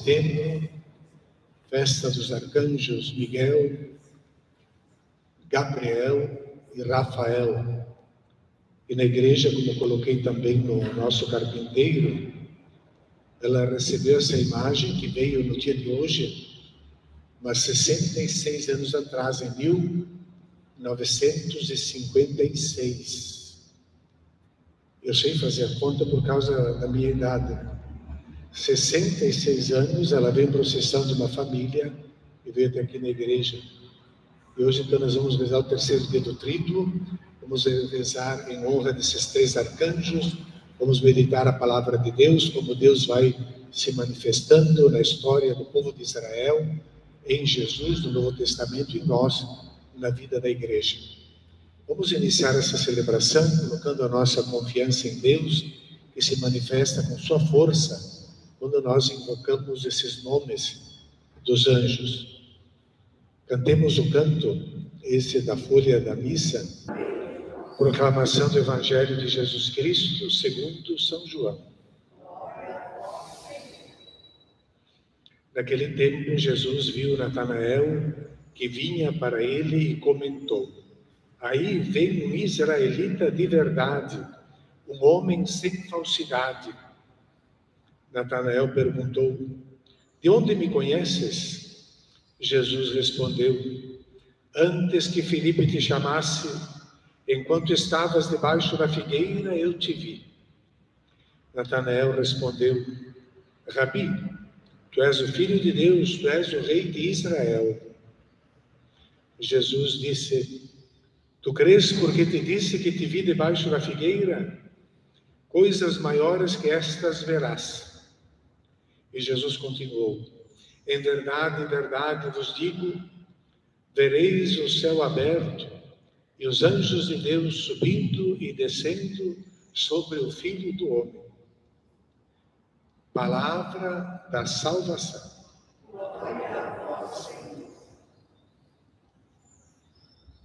setembro, festa dos arcanjos Miguel, Gabriel e Rafael. E na igreja, como eu coloquei também no nosso carpinteiro, ela recebeu essa imagem que veio no dia de hoje, mas 66 anos atrás, em 1956. Eu sei fazer a conta por causa da minha idade. 66 anos, ela veio em procissão de uma família e veio até aqui na igreja. E hoje, então, nós vamos rezar o terceiro dia do tríduo, vamos rezar em honra desses três arcanjos, vamos meditar a palavra de Deus, como Deus vai se manifestando na história do povo de Israel, em Jesus, no Novo Testamento, e nós, na vida da igreja. Vamos iniciar essa celebração colocando a nossa confiança em Deus, que se manifesta com sua força quando nós invocamos esses nomes dos anjos. Cantemos o canto, esse da folha da missa, proclamação do Evangelho de Jesus Cristo, segundo São João. Naquele tempo, Jesus viu Natanael, que vinha para ele, e comentou: aí vem um israelita de verdade, um homem sem falsidade. Natanael perguntou: de onde me conheces? Jesus respondeu: antes que Filipe te chamasse, enquanto estavas debaixo da figueira, eu te vi. Natanael respondeu: Rabi, tu és o Filho de Deus, tu és o Rei de Israel. Jesus disse: tu crês porque te disse que te vi debaixo da figueira? Coisas maiores que estas verás. E Jesus continuou: em verdade vos digo, vereis o céu aberto e os anjos de Deus subindo e descendo sobre o Filho do Homem. Palavra da salvação.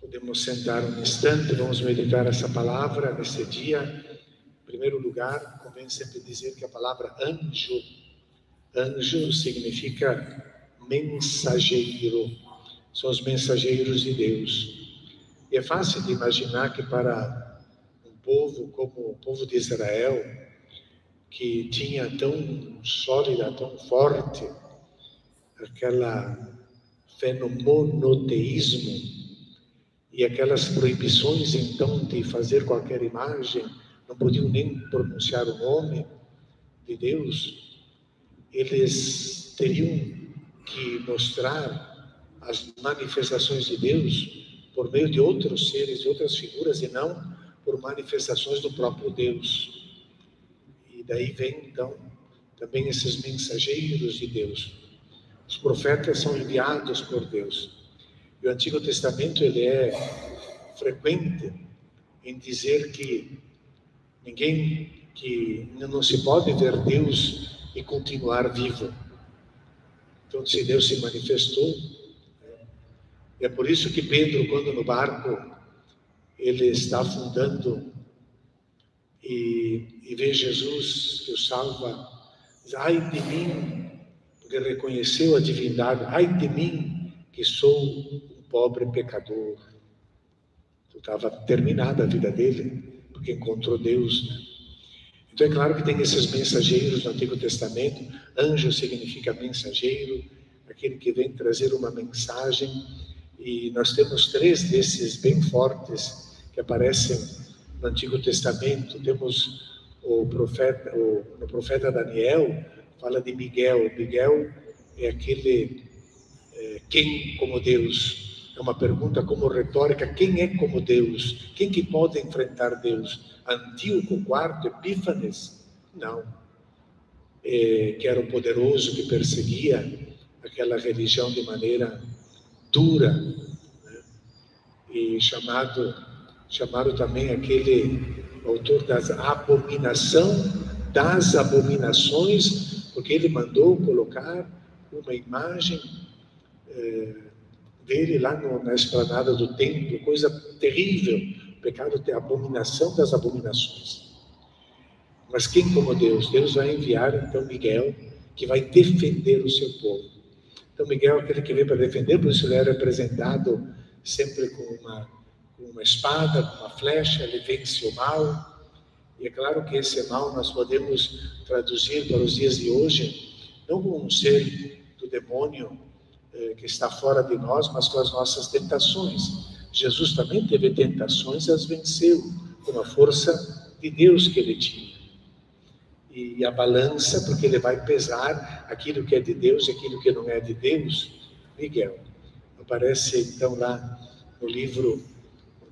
Podemos sentar um instante, vamos meditar essa palavra nesse dia. Em primeiro lugar, convém sempre dizer que a palavra anjo significa mensageiro, são os mensageiros de Deus. E é fácil de imaginar que para um povo como o povo de Israel, que tinha tão sólida, tão forte, aquela fé no monoteísmo, e aquelas proibições então de fazer qualquer imagem, não podiam nem pronunciar o nome de Deus, eles teriam que mostrar as manifestações de Deus por meio de outros seres, de outras figuras, e não por manifestações do próprio Deus. E daí vem, então, também esses mensageiros de Deus. Os profetas são enviados por Deus. E o Antigo Testamento, ele é frequente em dizer que não se pode ver Deus e continuar vivo. Então, se Deus se manifestou, é por isso que Pedro, quando no barco, ele está afundando e vê Jesus que o salva, diz: ai de mim, porque reconheceu a divindade, ai de mim, que sou um pobre pecador. Então, estava terminada a vida dele, porque encontrou Deus. Então é claro que tem esses mensageiros no Antigo Testamento. Anjo significa mensageiro, aquele que vem trazer uma mensagem. E nós temos três desses bem fortes que aparecem no Antigo Testamento. Temos no profeta Daniel, fala de Miguel. Miguel é aquele quem como Deus. É uma pergunta como retórica: quem é como Deus? Quem que pode enfrentar Deus? Antíoco IV, Epífanes? Não. Que era o poderoso que perseguia aquela religião de maneira dura, né? E chamaram também aquele autor das abominações, porque ele mandou colocar uma imagem dele lá na esplanada do templo, coisa terrível, pecado, a abominação das abominações. Mas quem como Deus? Deus vai enviar então Miguel, que vai defender o seu povo. Então, Miguel é aquele que vem para defender, por isso ele é representado sempre com uma espada, com uma flecha, ele vence o mal. E é claro que esse mal nós podemos traduzir para os dias de hoje, não como um ser do demônio que está fora de nós, mas com as nossas tentações. Jesus também teve tentações e as venceu com a força de Deus que ele tinha. E a balança, porque ele vai pesar aquilo que é de Deus e aquilo que não é de Deus. Miguel aparece então lá no livro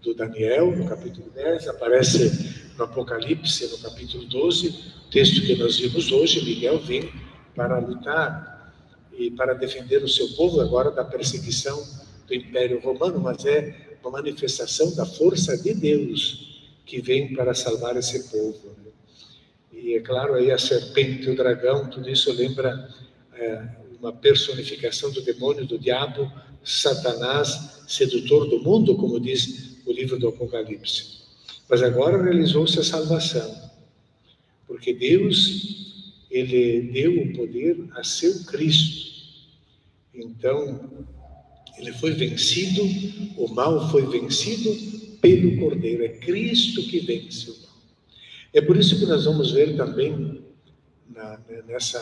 do Daniel, no capítulo 10, aparece no Apocalipse, no capítulo 12, o texto que nós vimos hoje. Miguel vem para lutar e para defender o seu povo agora da perseguição do Império Romano, mas é uma manifestação da força de Deus que vem para salvar esse povo. E é claro, aí a serpente, o dragão, tudo isso lembra uma personificação do demônio, do diabo, Satanás, sedutor do mundo, como diz o livro do Apocalipse. Mas agora realizou-se a salvação, porque Deus, ele deu o poder a seu Cristo. Então, ele foi vencido, o mal foi vencido pelo Cordeiro. É Cristo que vence o mal. É por isso que nós vamos ver também, nessa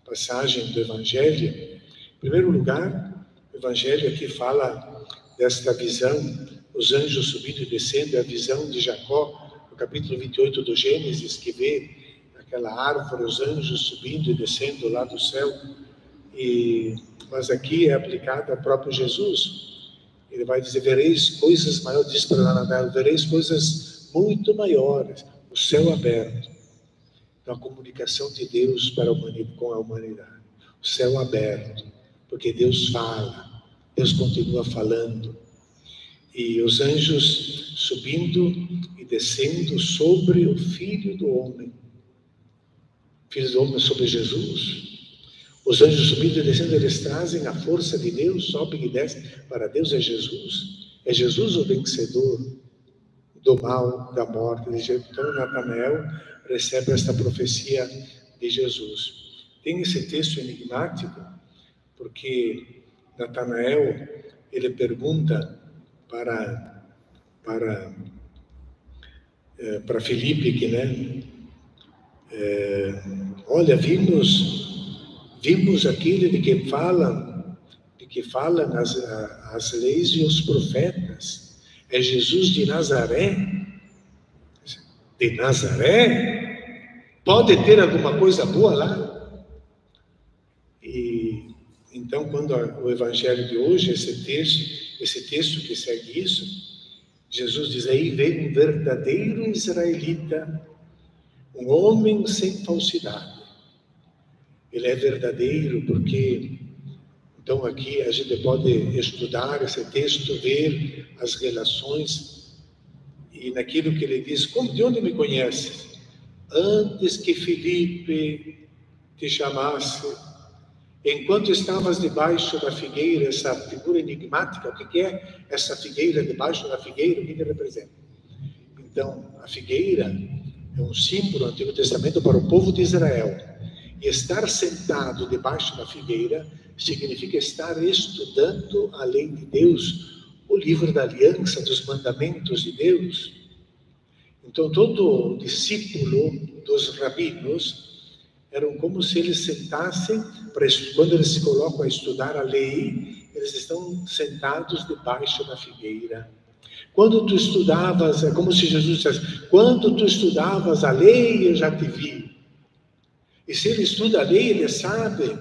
passagem do Evangelho, em primeiro lugar, o Evangelho aqui fala desta visão, os anjos subindo e descendo, é a visão de Jacó, no capítulo 28 do Gênesis, que vê aquela árvore, os anjos subindo e descendo lá do céu. Mas aqui é aplicado ao próprio Jesus. Ele vai dizer, vereis coisas maiores, diz para Natanael, vereis coisas muito maiores, o céu aberto. Então, a comunicação de Deus com a humanidade. O céu aberto, porque Deus fala, Deus continua falando. E os anjos subindo e descendo sobre o Filho do Homem. Filho do Homem sobre Jesus. Os anjos subindo e descendo, eles trazem a força de Deus, sobem e descem para Deus. É Jesus o vencedor do mal, da morte. Então, Natanael recebe esta profecia de Jesus. Tem esse texto enigmático, porque Natanael, ele pergunta para Filipe, que, olha, vimos aquele de que falam as leis e os profetas. É Jesus de Nazaré? De Nazaré? Pode ter alguma coisa boa lá? E então, quando o Evangelho de hoje, esse texto que segue isso, Jesus diz, aí vem um verdadeiro israelita, um homem sem falsidade. Ele é verdadeiro porque, então aqui a gente pode estudar esse texto, ver as relações, e naquilo que ele diz, de onde me conheces? Antes que Filipe te chamasse, enquanto estavas debaixo da figueira, essa figura enigmática, o que é essa figueira debaixo da figueira? O que representa? Então, a figueira é um símbolo do Antigo Testamento para o povo de Israel. E estar sentado debaixo da figueira significa estar estudando a lei de Deus, o livro da aliança, dos mandamentos de Deus. Então, todo discípulo dos rabinos eram como se eles sentassem, quando eles se colocam a estudar a lei, eles estão sentados debaixo da figueira. Quando tu estudavas, é como se Jesus dissesse, quando tu estudavas a lei, eu já te vi. E se ele estuda a lei, ele sabe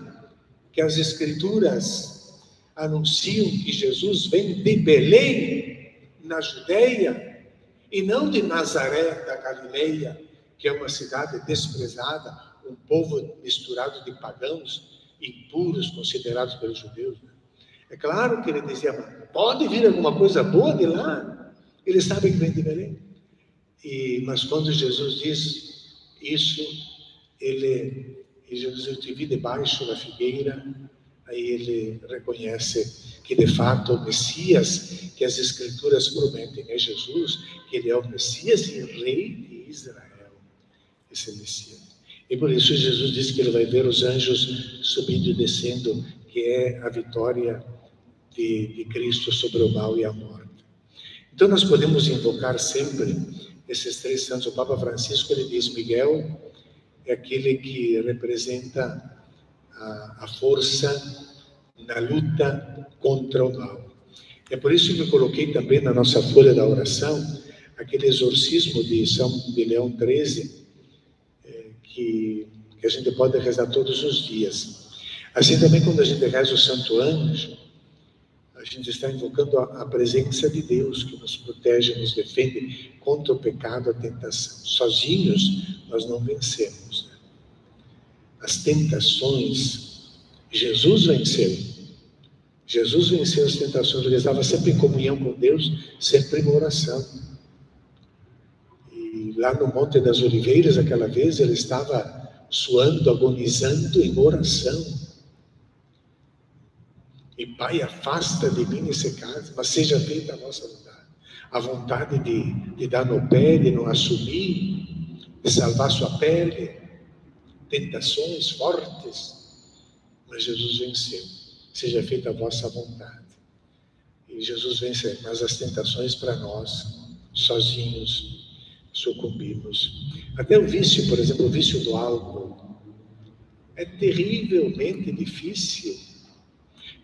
que as Escrituras anunciam que Jesus vem de Belém, na Judeia, e não de Nazaré, da Galileia, que é uma cidade desprezada, um povo misturado de pagãos, impuros, considerados pelos judeus. É claro que ele dizia, pode vir alguma coisa boa de lá? Ele sabe que vem de Belém. Mas quando Jesus diz isso, Jesus, eu te vi debaixo da figueira, aí ele reconhece que de fato o Messias, que as Escrituras prometem, é Jesus, que ele é o Messias e Rei de Israel, esse Messias. E por isso Jesus disse que ele vai ver os anjos subindo e descendo, que é a vitória de Cristo sobre o mal e a morte. Então nós podemos invocar sempre esses três santos. O Papa Francisco, ele diz, Miguel é aquele que representa a força na luta contra o mal. É por isso que eu coloquei também na nossa folha da oração aquele exorcismo de Leão XIII, que a gente pode rezar todos os dias. Assim também quando a gente reza o Santo Anjo, a gente está invocando a presença de Deus que nos protege, nos defende contra o pecado, a tentação. Sozinhos nós não vencemos. As tentações, Jesus venceu. Jesus venceu as tentações, ele estava sempre em comunhão com Deus, sempre em oração. E lá no Monte das Oliveiras, aquela vez, ele estava suando, agonizando em oração. E Pai, afasta de mim esse caso, mas seja feita a vossa vontade. A vontade de dar no pé, de não assumir, de salvar sua pele, tentações fortes. Mas Jesus venceu. Seja feita a vossa vontade. E Jesus vence, mas as tentações para nós, sozinhos, sucumbimos. Até o vício, por exemplo, o vício do álcool, é terrivelmente difícil.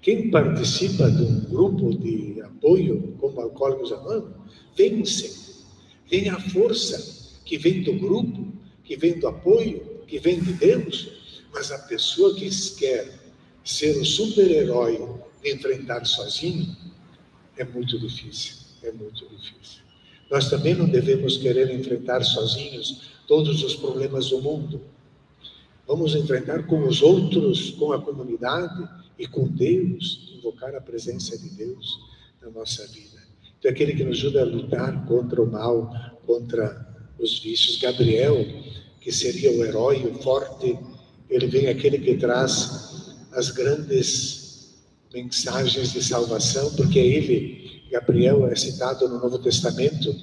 Quem participa de um grupo de apoio, como Alcoólicos Anônimos, vence. Vem a força que vem do grupo, que vem do apoio, que vem de Deus, mas a pessoa que quer ser o super-herói de enfrentar sozinho, é muito difícil, é muito difícil. Nós também não devemos querer enfrentar sozinhos todos os problemas do mundo. Vamos enfrentar com os outros, com a comunidade e com Deus, invocar a presença de Deus na nossa vida. Então, aquele que nos ajuda a lutar contra o mal, contra os vícios. Gabriel, que seria o herói, o forte, ele vem aquele que traz as grandes mensagens de salvação, porque ele, Gabriel, é citado no Novo Testamento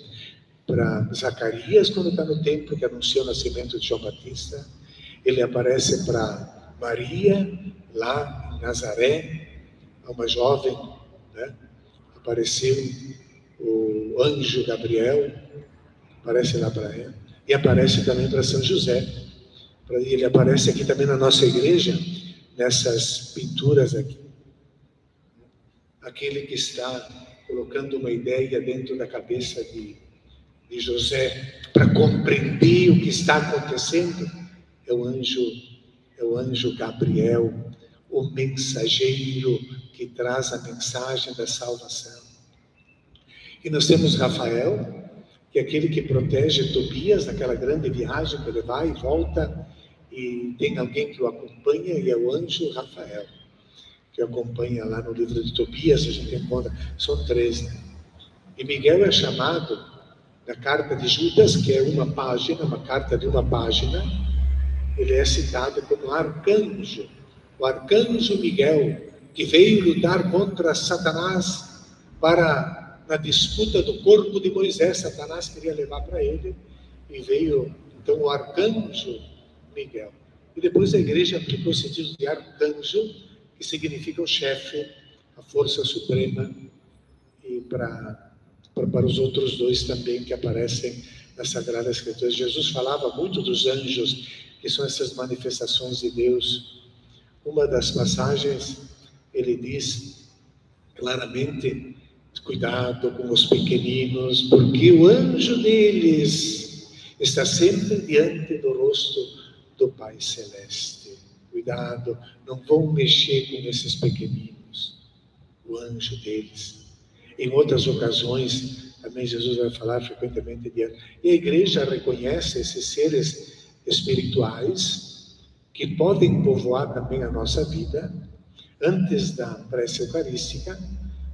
para Zacarias, quando está no templo, que anuncia o nascimento de João Batista. Ele aparece para Maria, lá em Nazaré, uma jovem, né? Apareceu o anjo Gabriel, aparece lá para ela, e aparece também para São José. Ele aparece aqui também na nossa igreja, nessas pinturas aqui. Aquele que está colocando uma ideia dentro da cabeça de José, para compreender o que está acontecendo, é o anjo Gabriel, o mensageiro que traz a mensagem da salvação. E nós temos Rafael, que é aquele que protege Tobias naquela grande viagem que ele vai e volta, e tem alguém que o acompanha, e é o anjo Rafael, que acompanha lá no livro de Tobias, a gente encontra, são 3, né? E Miguel é chamado, na carta de Judas, que é uma página, uma carta de uma página, ele é citado como arcanjo, o arcanjo Miguel, que veio lutar contra Satanás na disputa do corpo de Moisés. Satanás queria levar para ele, e veio então o arcanjo Miguel. E depois a igreja aplicou o sentido de arcanjo, que significa o chefe, a força suprema, e para os outros 2 também que aparecem na Sagrada Escritura. Jesus falava muito dos anjos, que são essas manifestações de Deus. Uma das passagens, ele diz claramente, cuidado com os pequeninos, porque o anjo deles está sempre diante do rosto do Pai Celeste. Cuidado, não vão mexer com esses pequeninos, o anjo deles. Em outras ocasiões, também Jesus vai falar frequentemente de anjos. E a igreja reconhece esses seres espirituais que podem povoar também a nossa vida antes da prece eucarística,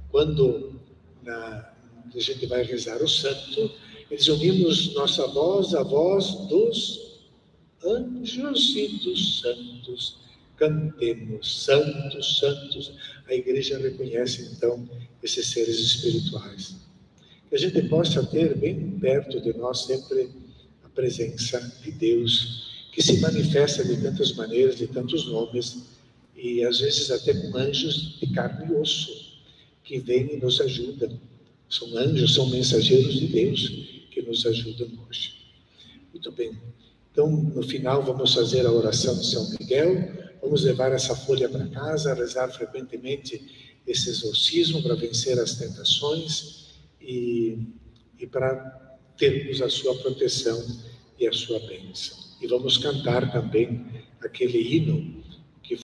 quando a gente vai rezar o santo, eles unimos nossa voz à voz dos anjos e dos santos. Cantemos, santos, santos. A igreja reconhece então esses seres espirituais. Que a gente possa ter bem perto de nós sempre a presença de Deus que se manifesta de tantas maneiras, de tantos nomes, e às vezes até com anjos de carne e osso, que vêm e nos ajudam. São anjos, são mensageiros de Deus que nos ajudam hoje. Muito bem. Então, no final, vamos fazer a oração de São Miguel, vamos levar essa folha para casa, rezar frequentemente esse exorcismo para vencer as tentações e para termos a sua proteção e a sua bênção. E vamos cantar também aquele hino